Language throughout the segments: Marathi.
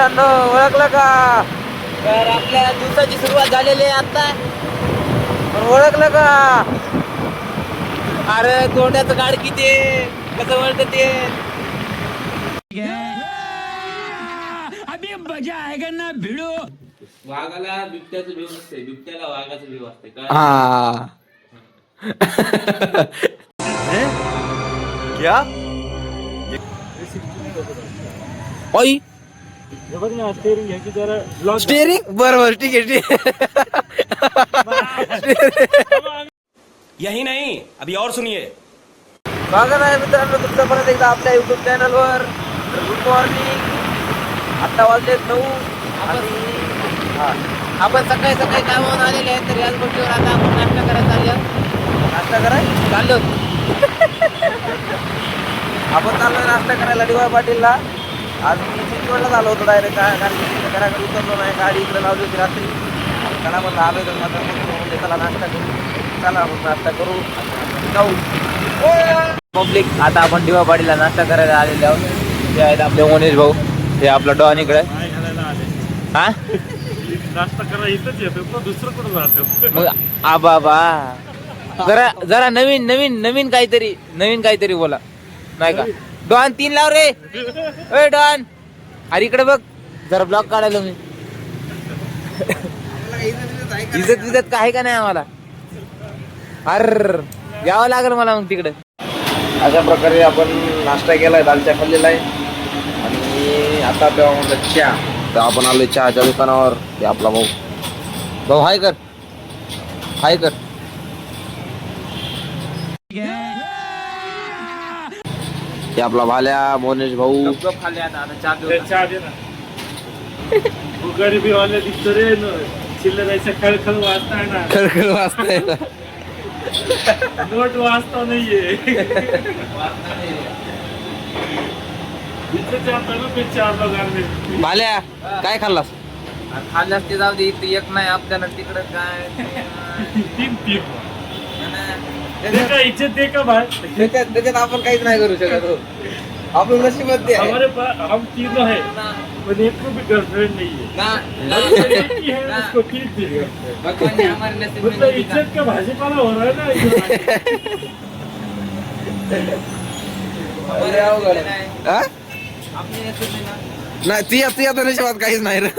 मित्रांनो ओळखलं का? तर आपल्या दिवसाची सुरुवात झालेली आहे आता. पण ओळखलं का? अरे तोंडाचं गाड किती आहे, कसं ओळखत ते. अभी मजा आएगा ना भिड़ो. वाघाला बिबट्याचं भीव नसते, बिबट्याला वाघाचं भीव असते का? हा. क्या? ओय स्टेरिंग बरोबर ठीक आहे ठीक यही नहीं, अभी और सुनिए. स्वागत आहे मित्रांनो तुमचं परत एकदा आपल्या युट्यूब चॅनलवर. Good morning. आता वाजले 9 आपण सकाळी सकाळी कामावरून आलेले आहेत, तर याच गोष्टीवर आता आपण नाश्ता करायला चाललो. नाश्ता कराय चाललो आपण चाललोय नाश्ता करायला डी वाय पाटीलला. आज मी चिंचवडला आलो होतो डायरेक्ट, कारण की घराकडे उतरलो नाही, गाडी इकडे लावली होती रात्री. त्याला म्हणलं आलोय तर म्हणजे चला नाश्ता करू, चला मग नाश्ता करू जाऊ. पब्लिक आता आपण डी वाय पाटीलला नाश्ता करायला आलेले आहोत. हे आहेत आपले मनीष भाऊ, हे आपलं डॉन इकडे. हा नाश्ता करा इथंच येतो, दुसरं कुठं जातो. मग बाबा जरा जरा नवीन नवीन नवीन काहीतरी बोला नाही का. डॉन 3 लाव रे. ए डॉन, अरे इकडे बघ जरा ब्लॉक काढायला मी. इज्जत का आहे का नाही आम्हाला? अर यावं लागेल मला मग तिकडे. अशा प्रकारे आपण नाश्ता केलाय, दालच्या खाल्लेला आहे. आणि आता तेव्हा म्हणलं चहा, तर आपण आलोय चहाच्या दुकानावर. ते आपला भाऊ हाय कर ते आपला भाल्या मोनेश भाऊ. चहा दे ना. गरिबी वाले दिसतो रे, चिल्लरायचा खळखळ वाचताय ना, खळखळ वाजताय ना. नोट वाचता नाहीये. इथं चहा प्यालो, ते चहा बघा रे. भाल्या काय खाल्लास? खाल्ल्यास ते जाऊ दे, इथे एक नाही आपल्याला तिकडं काय. तीन ते काय इज्जत दे का भाई. त्याच्यात आपण काहीच नाही करू शकत. हो आपण नशिबात ते आहे. हमारे पास हम तीनों है, पर एक को भी गर्लफ्रेंड नहीं है. एक ही है, उसको ठीक दी. भगवान ने हमारे नसीब में मतलब नहीं लिखा. इज्जत का भाजीपाला हो रहा है ना इधर. अरे अवघड आहे. हा? आपल्या नसीब में ना. नाही ती आता नशिबात काहीच नाही रे.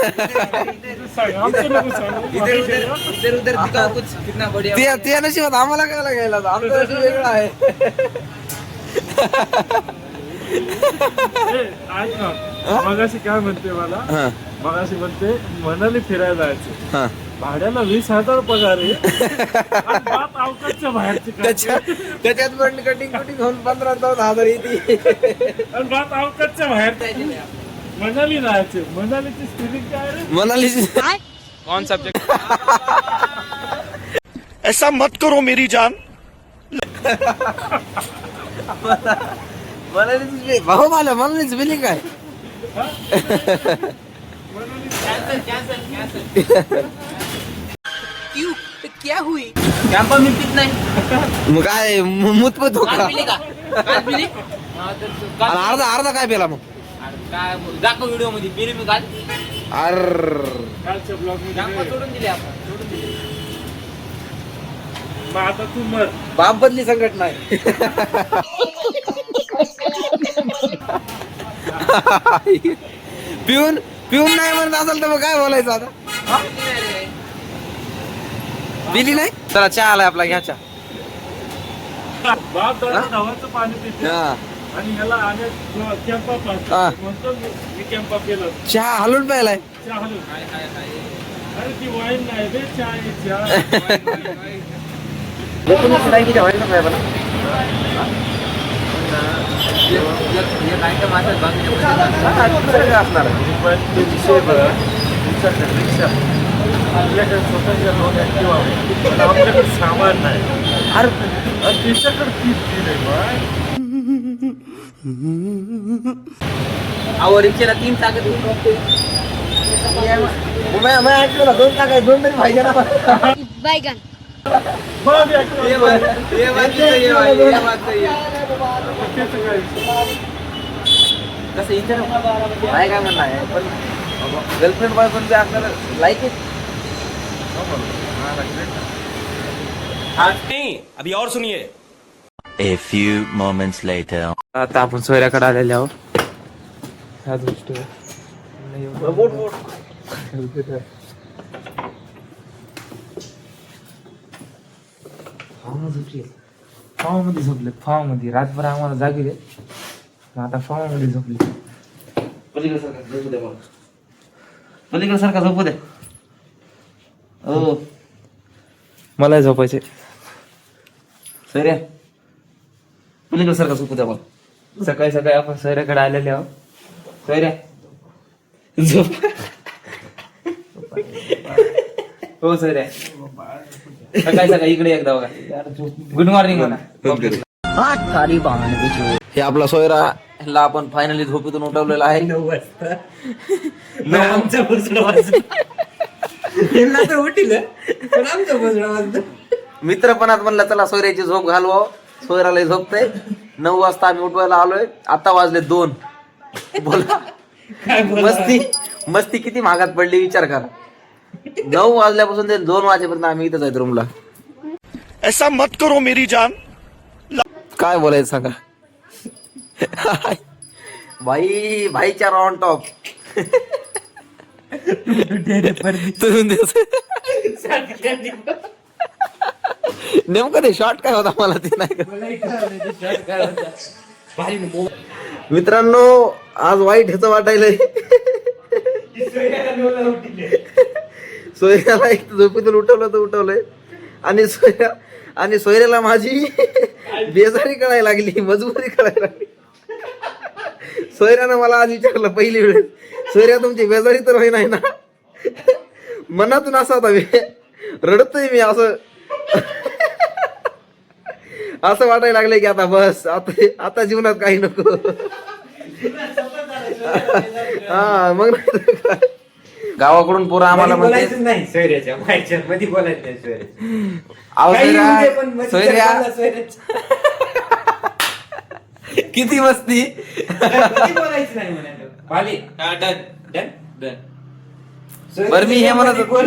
सांग, आमचं नको सांगू. इधर उधर दिखाओ कुछ कितना बढ़िया. ती नशिबात आम्हाला काय घ्यायला, आमचं नशीब वेगळं आहे. ए, ऐक ना, मगाशी काय म्हणते मला, हा, मगाशी म्हणते मनाली फिरायला जायचं, हा. भाड्याला 20,000 पगार आहे. आणि बाप अवकाशच्या बाहेरची करते. त्याच्यात पण कटिंग होऊन 15-14 येते. आणि बाप अवकाशच्या बाहेर मनाली राहायचे. मनालीची स्थिती काय रे. म्हणाली कौन सब्जेक्ट? ऐसा मत करो मेरी जान. म्हणाली भाऊ मला म्हणालीच बिली काय. क्यों क्या हुई? कॅम्पा मी पित नाही. मग काय मुतपत हो का? काल पिली का? काल पिली? आणि अर्धा काय पेला मग? काय दाखव व्हिडिओ मध्ये. पिली मी काल. अर कालच्या ब्लॉग कॅम्पा मध्ये. सोडून दिली आपण. मग आता तू मर. बाप बदली संकट नाही. पिऊन नाही म्हणत असेल तर मग काय बोलायचं आता. पिली नाही. चला चहा आलाय आपला, घ्या चहा. बाप दादा धावाचं पाणी पिते हा. आणि ह्याला कॅम्पा हा. पाहतो. म्हणतो मी कॅम्पा केलं. चहा हलून प्यायलाय. चहा हलवून. अरे ती वाईन नाही रे, चहा आहे चहा. एक आयटम असं बाकी असणार. पण ते विषय बघा, विचारण्यापेक्षा आपल्याकडे स्वतःच्या दोन ऍक्टिव्ह आहे, पण आपल्याकडे सामान नाही. अरे तिच्याकडे तीच दिले बाय. अहो रिक्षेला 3 चाकं मैं ऐकलं 2 टाकाय 2 तरी पाहिजे ना. बैगन मग active ये बात सही है भाई, ये बात सही है. त्याचं काय विषय. कसं इतर काय म्हणणं आहे पण गर्लफ्रेंड बॉयफ्रेंड बी आपल्याला लाईक इट. अभी और सुनिए. A few moments later. आता आपण सोयऱ्याकडे आलेले आहोत. ह्या दृष्टीने फॉर्म मध्ये झोपले. फॉर्म मध्ये रातभर आम्हाला जागी दे. आता फॉर्म मध्ये झोपले. पलीकडे सारखा झोपू द्या मला. पलीकडे सारखा झोपू द्या. हो मला झोपायचे. सैर्या पलीकडे सारखा झोपू द्या मला. सकाळी सकाळी आपण सोयऱ्याकडे आलेले आहोत. सैर्या झोप. हो सोयऱ्या सकाळी सकाळी इकडे एकदा बघा. गुड मॉर्निंग म्हणा. हे आपला सोयरा ह्याला आपण फायनली झोपेतून उठवलेला आहे. 9 वाजता. मित्रपणात म्हणलं चला सोयऱ्याची झोप घालवा. सोयराला झोपते. 9 वाजता आम्ही उठवायला आलोय. आता वाजले 2. बोला मस्ती किती महागात पडली विचार करा. 9 वाजल्यापासून ते 2 वाजेपर्यंत आम्ही इथंच आहेत रूमला. ऐसा मत करो मेरी जान. काय बोलायचं सांगा. भाईचारा ऑन टॉप. नेमकं ते शॉर्ट काय होता मला ते नाही का. मित्रांनो आज वाईट ह्याचं वाटायलंय. सोयऱ्याला एक झोपेतून उठवलंय आणि सोयऱ्याला माझी बेजारी कळायला लागली. मजबुरी कळायला लागली. सोयऱ्यानं मला आज विचारलं पहिली वेळेस, सोयऱ्या तुमची बेजारी तर होई नाही ना. मनातून असा होता रडतोय मी. असं वाटायला लागलंय की आता बस आता जीवनात काही नको. हा मग गावाकडून पोरं आम्हाला म्हणते नाही सोयऱ्याच्या मायच्या मध्ये बोलायचं नाही सोयऱ्याच्या. अहो सोयऱ्या किती मस्ती. बोलायचं नाही म्हणायचं. Pali done done done. बरं मी हे म्हणत होतो.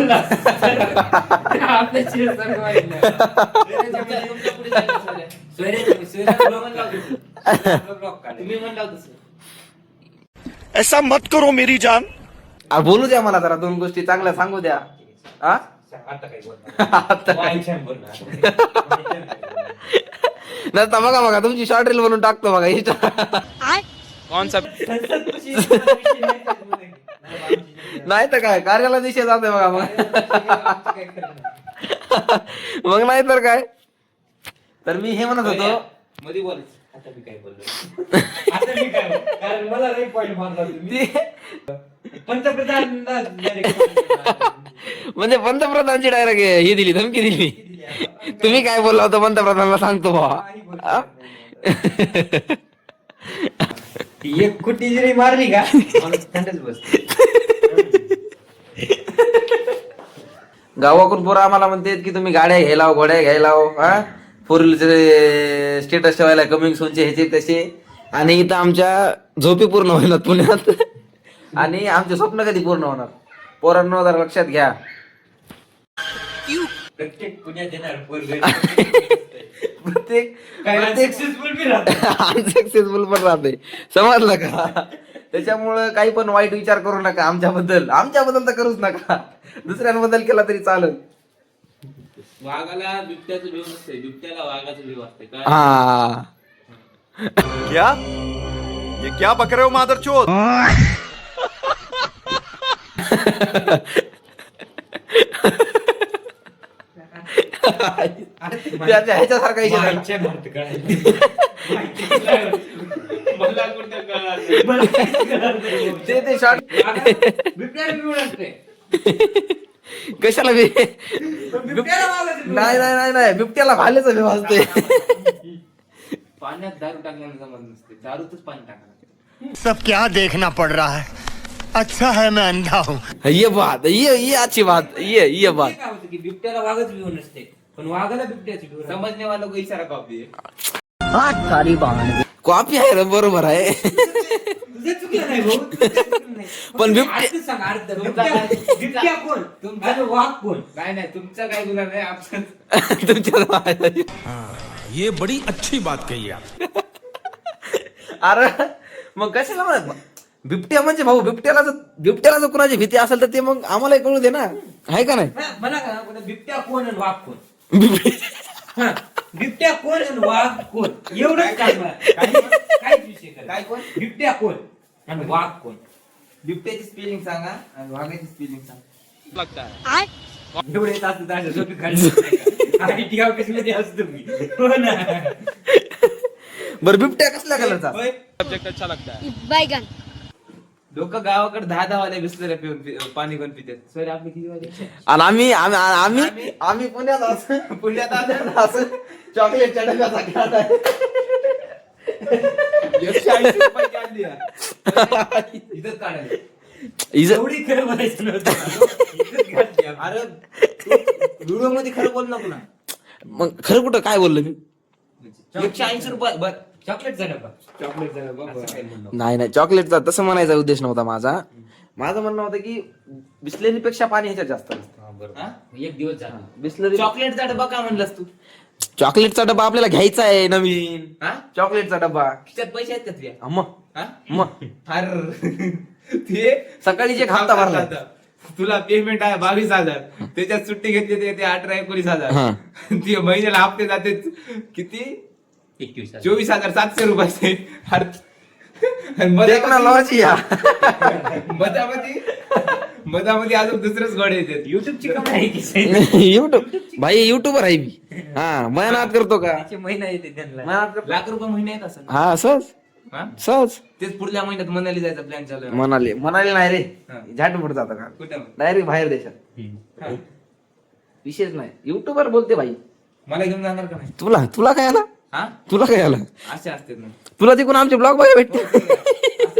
ऐसा मत करो मेरी जान. बोलू द्या मला जरा 2 गोष्टी चांगल्या सांगू द्या. हा नसता बघा तुमची शॉर्ट रील बनवून टाकतो बघा इंस्टा. नाही तर काय कार्याला दिशे जाते बघा मग नाही तर काय. तर मी हे म्हणत होतो मध्ये बोलायचं. आता मी काय बोललो. आता मी काय कारण मला नाही पॉइंट मारला तुम्ही. पंतप्रधान म्हणजे पंतप्रधानची डायरेक्ट हे दिली धमकी दिली. तुम्ही काय बोलला होता पंतप्रधानाला सांगतो बाबा. एक कुटी जरी मारली का थंडच बस. गावाकडून पोरं आम्हाला म्हणतात की तुम्ही गाड्या घ्यायला घोड्या घ्यायला हा 4 व्हीलरचे स्टेटस ठेवायला कमिंग सोनचे ह्याचे तसे. आणि इथं आमच्या झोपी पूर्ण होणार पुण्यात. आणि आमचे स्वप्न कधी पूर्ण होणार. पोरांनो जरा लक्षात घ्या. प्रत्येक पुण्यात येणार प्रत्येक सक्सेसफुल अनसक्सेसफुल पण राहते. समजलं का. त्याच्यामुळं काही पण वाईट विचार करू नका आमच्याबद्दल तर करूच नका. दुसऱ्यांबद्दल केला तरी चालेल. वाघाला बिबट्याचं भीव नसते. बिबट्याला वाघाचं भीव असते काय. हा क्या ये क्या बक रहे हो मादरचोद. ह्याच्यासारखा ते शॉर्ट कशाला नाही बिबट्याला भाल्याचा भेव असते. पाण्यात दारू टाकण्याला जमत नसते. दारूतच पाणी टाकणार. सब क्या देखना पड़ रहा है. अच्छा है मैं अंधा हूँ. ये बात ये अच्छी बात ये बात. काय होतं की बिबट्याला वाघच भिव नसते पण वाघाला बिबट्याची भिव. समजणे वाला को इशारा कॉपी कॉपी आहे रे बरोबर आहे. तुझं चुकलं नाही भाऊ, तुझं चुकलं नाही. पण तुम्ही बिबटे- अर्थ सांगा, अर्थ. तुमचा काय- बिबट्या कोण आणि वाघ कोण? नाही नाही तुमचा काय गुन्हा नाही आमचा तुमच्या ये बड़ी अच्छी बात कही आप. अरे मग कशाला म्हणत बिबट्या म्हणजे भाऊ बिबट्याला जर कुणाची भीती असेल तर ते मग आम्हाला कळू दे ना, आहे का नाही? मला का बिबट्या कोण आणि वाघ कोण? हा, बिबट्या कोण आणि वाघ कोण एवढंच काय काहीच विषय कर. काय कोण? बिबट्या कोण आणि वाघ कोण? बिबट्याची स्पेलिंग सांगा आणि वाघाची स्पेलिंग सांगा. एवढे तास झोपी काढली IT ऑफिस मध्ये असतो मी. हो ना. बरं बिबट्या कसल्या कलरचा? बैगन लोक गावाकडे 10 वाले बिसलरी पिऊन पाणी पण पितात. सॉरी आपले किती वाले? आणि आम्ही पुण्यात असं असं चॉकलेटच्या डब्याचा खेळत आहे. 180 रुपयाची आणली आहे. इथंच काढायला. एवढी खरं बोलायचं नव्हतं. इथंच घातली आपण. अरे व्हिडिओ मध्ये खरं बोल नको ना. मग खरं कुठं काय बोललो मी? 180 रुपये बर चॉकलेटचा डबा. चॉकलेट असं काही म्हणू. नाही नाही चॉकलेटचा तसं म्हणायचा उद्देश नव्हता माझा. माझं म्हणणं होतं की बिस्लेरी पेक्षा पाणी ह्याच्यात जास्त असतं. हा, बरोबर. एक दिवस झाला. बिस्लरी चॉकलेटचा डबा का म्हणलास तू? चॉकलेटचा डबा आपल्याला घ्यायचा आहे नवीन. हा चॉकलेटचा डबा त्यात पैसे आहेत का तुझ्या? मग हा? मग अरे ते सकाळी जे हप्ता भरला तुला पेमेंट आहे 22,000, त्याच्यात सुट्टी घेतली ते 18-19,000. हा. ती महिन्याला हप्ते जाते किती? 24,700 रुपये. टेक्नॉलॉजी मधामध्ये अजून दुसरंच गोड येते. युट्यूबची कमाई आहे की युट्यूब भाई युट्यूबर आहे मी. हा मेहनत करतो का? महिना येते त्यांना. मेहनत करतो. लाख रुपये महिने येत असं. हा सहज हा? सहज तेच पुढल्या महिन्यात मनाली जायचा प्लॅन चालू आहे. म्हणाले नाही रे हा. झाट पुढे जातं का कुठं? डायरेक्ट बाहेर देशात. हा. विशेष नाही युट्यूबर बोलते भाई. मला घेऊन जाणार का नाही? तुला काय आला? हा तुला काय आलं? असे असते ना. तुला तिकून आमचे ब्लॉग बघायला भेटते. असे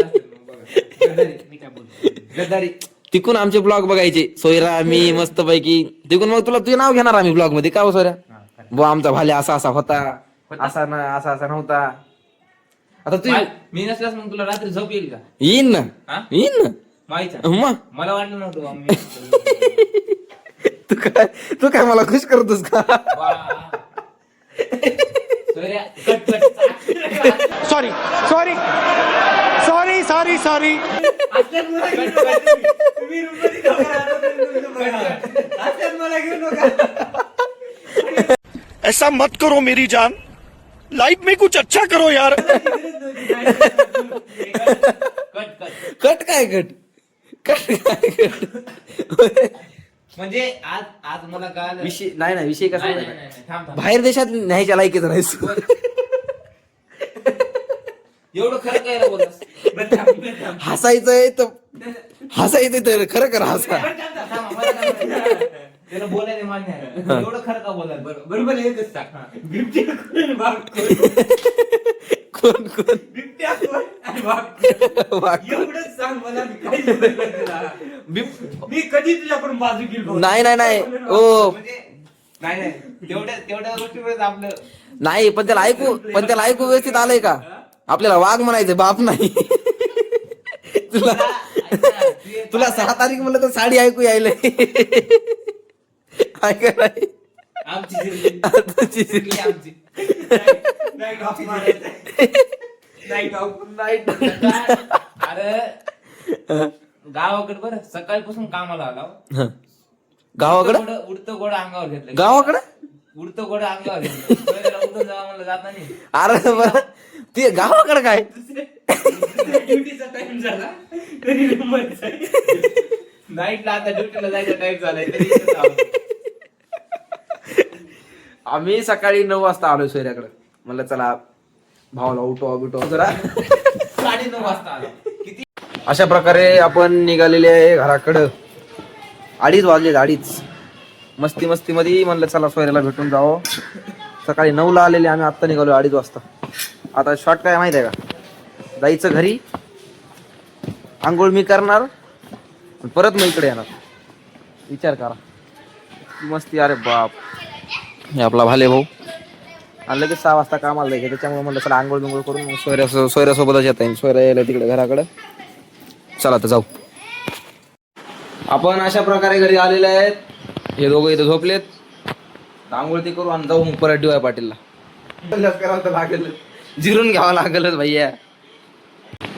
असते ना, बघा. गद्दारी. मी काय बोलतो? गद्दारी. तिकून आमचे ब्लॉग बघायचे सोयरा मी मस्त पैकी. तिकून मग तुला तुझे नाव घेणार आम्ही ब्लॉग मध्ये. का हो सोयरा? बुवा आमचा भाल्या असा असा होता, असा ना असा असा नव्हता. आता तू मी नसल्यास मग तुला रात्री झोप येईल का? येईन ना हा? येईन ना माहिती मग मला वाटलं नव्हतं आम्ही. तू काय मला खुश करतोस का? वा. सोयऱ्या, cut, cut. Sorry sorry sorry sorry sorry. तुम्ही room मध्ये जाऊन राहता तरी तुमचं बघा. असल्यात मला घेऊन नका. ऐसा मत करो मेरी जान, लाइफ में कुछ अच्छा करो यार. कट काय कट म्हणजे आज मला कळालं. विषय नाही विषय कसा नाही, आहे? नाही, नाही, थांब, थांब. बाहेर देशात न्यायच्या लायकीचं नाही. एवढं खरं काय बोलस? हसायचंय तर खरं कर हसा. त्याला बोलायला मान्य आहे. एवढं खरं का बोलायला? बरोबर एकच टाक. बिबट्या कोण आणि वाघ कोण? कोण बिबट्या कोण आणि वाघ कोण? वाघ. एवढंच सांग मला. मी काहीच बोललो तुला. मी कधी तुझ्याकडून बाजू गेलो नाही ओ म्हणजे नाही तेवढ्या गोष्टीमुळे आपलं नाही पण त्याला ऐकू व्यवस्थित आलंय का? आपल्याला वाघ म्हणायचं बाप नाही. तुला 6 तारीख म्हणलं तर साडी ऐकू यायलंय. ऐका नाही आमची जिरली आमची. नाईट ऑफ मारायचं. Night of. अरे गावाकडे बरं सकाळपासून कामाला आला. गावाकडं उडतं गोड अंगावर घेतलं. गावाकडं उडतं गोड अंगावर घेतलं. उडून जावा म्हणलं जाता नाही. अरे बरं ते गावाकडं काय? ड्युटीचा टाइम झाला तरी room मध्ये जायचं. नाईटला आता ड्युटीला जायचा टाइम झालाय तरी इथं आलो. आम्ही सकाळी 9 वाजता आलोय सोयऱ्याकडे. म्हणलं चला भावाला उठवा जरा. 9:30 वाजता आलो. किती अशा प्रकारे आपण निघालेले आहे घराकडं. 2:30 वाजले. 2:30 मस्ती मध्ये म्हणलं चला सोयऱ्याला भेटून जावं. सकाळी 9ला आलेले आम्ही. आत्ता निघालो 2:30 वाजता. आता शॉर्ट काय माहिती आहे का? जायचं घरी, आंघोळ मी करणार, परत मग इकडे येणार. विचार करा मस्ती. अरे बाप हे आपला भाले भाऊ आणि लगेच 6 वाजता कामाला जायचं. त्याच्यामुळे म्हणलं चला आंघोळ बिंघोळ करून मग सोयऱ्यासोबतच येता येईल. सोयऱ्या यायला तिकडे घराकडे. चला तर जाऊ. आपण अशा प्रकारे घरी आलेले आहेत. हे दोघं इथं झोपलेत. आंघोळ ते करू आणि जाऊ मग परत DY पाटीलला. करावं तर लागेल, जिरून घ्यावं लागेलच भैया.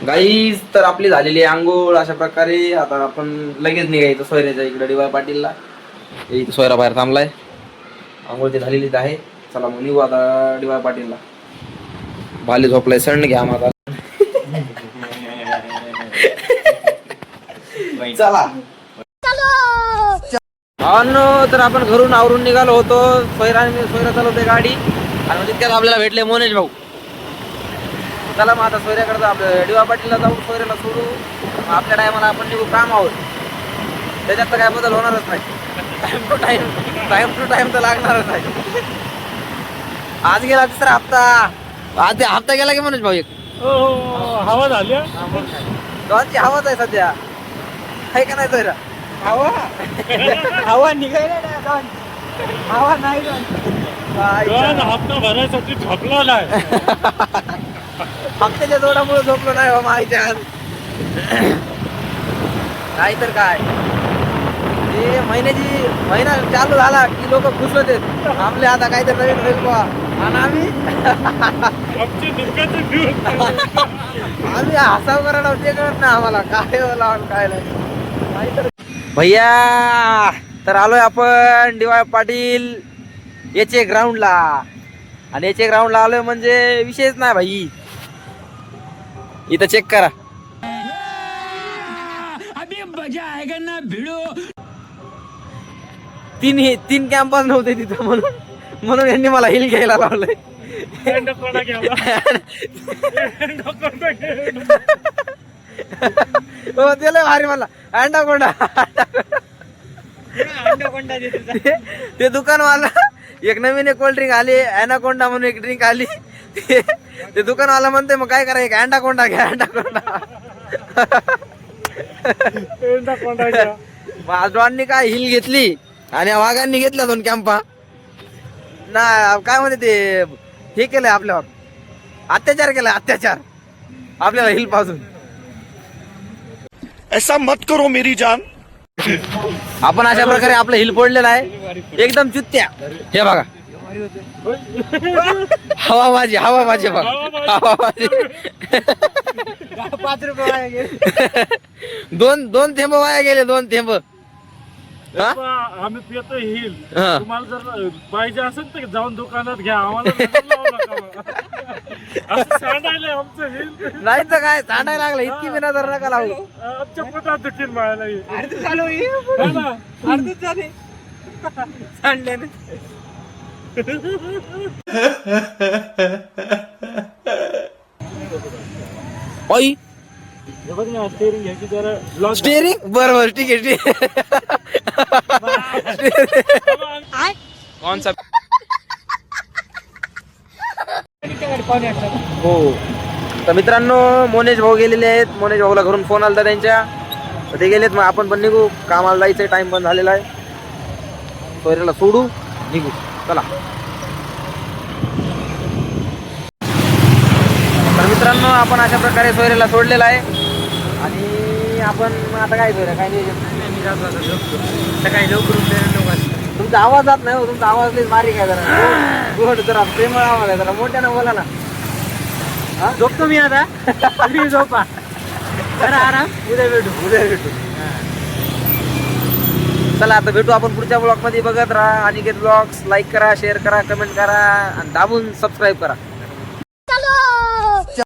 गाईज तर आपली झालेली आहे आंघोळ अशा प्रकारे. आता आपण लगेच निघायचं सोयऱ्याच्या इकडे DY पाटीलला. इथं सोयरा बाहेर थांबलाय. आंघोळ ते झालेलीच आहे. चला मग निघू आता DY पाटीलला. भाले झोपलाय, सण घ्या माझा. चला तर आपण घरून आवरून निघालो होतो. सोयरा चालवते गाडी आणि तितक्यात आपल्याला भेटले मोनेश भाऊ. चला मग आता सोयऱ्याकडे आपल्या DY पाटीलला जाऊ, सोयऱ्याला सोडू. आपल्या टायमाला आपण निघू काम आहोत. त्याच्यात तर काय बदल होणारच नाही. टाइम टू टाइम तर लागणारच आहे. आज गेला तिसरा हप्ता. आज हप्ता गेला की मोनेश भाऊ एक हवा झाली दोनची हवाच आहे सध्या, आहे का नाही सोयरा? हवा निघायला नाही. हवा नाही. हप्ता भरायसाठी झोपला नाही. हप्त्याच्या जोडामुळे झोपलो नाही बाबा आईच्या आज. नाही तर काय, ते महिना चालू झाला की लोक खुश होते. आपले आता काहीतरी नवीन होईल बा. आणि आम्ही हसाव करायला ते कळत नाही आम्हाला काय लावून काय नाही. भैया तर आलोय आपण DY पाटील याचे ग्राउंडला. आणि याचे ग्राउंडला आलोय म्हणजे विषयच नाही भाई. इथं चेक करा. तीन कॅम्पस नव्हते तिथं म्हणून यांनी मला हिल घ्यायला लावलंय. हो दिलंय भारी मला अँडाकोंडा. ते दुकानवाला एक नवीन कोल्ड्रिंक आली अॅनाकोंडा म्हणून एक ड्रिंक आली. ते दुकानवाला म्हणते मग काय करायचं अँडाकोंडा घ्या अँडाकोंडा. डॉननी काय हिल घेतली आणि वाघांनी घेतल्या 2 कॅम्पा ना. काय म्हणते ते हे केलंय आपल्यावर, अत्याचार केलाय अत्याचार आपल्याला हिल पासून. ऐसा मत करो मेरी जान. आपण अशा प्रकारे आपलं हिल फोडलेलं आहे एकदम चुत्त्या. हे बघा हवा माझी बघा हवा माझी. 5 रुपये वाया गेले. दोन थेंब वाया गेले 2 थेंब. आम्ही पितो हिल. तुम्हाला जर पाहिजे असेल तर जाऊन दुकानात घ्या. आम्हाला सांडायला आमचं हिल नाही तर काय सांडायला लागलं. इतकी विना जर नका लावू. आमच्या पोटात दुखील मायाला. अर्ध झाले सांडल्याने. ओय बघ ना स्टेअरिंग घ्यायची जरा. स्टेअरिंग बरोबर ठीक आहे कौन सा हो. तर मित्रांनो मोनेश भाऊ गेलेले आहेत. मोनेश भाऊला घरून फोन आला त्यांच्या, तर ते गेलेत. मग आपण पण निघू, कामाला जायचंय, टाइम पण झालेला आहे. सोयऱ्याला सोडू निघू. चला तर मित्रांनो आपण अशा प्रकारे सोयऱ्याला सोडलेला आहे. आणि आपण आता काय करूया काय नाही. सकाळी लवकर तुमचा आवाज जात नाही हो. तुमचा आवाज लई बारीक आहे जरा. गोड जरा प्रेमळ आवाज आहे. जरा मोठ्यानं बोला ना. झोपतो मी आता. तुम्ही झोपा जरा आराम. उद्या भेटू. चला आता भेटू आपण पुढच्या ब्लॉग मध्ये. बघत राहा अनिकेत ब्लॉग्स. लाईक करा, शेअर करा, कमेंट करा आणि दाबून सबस्क्राईब करा.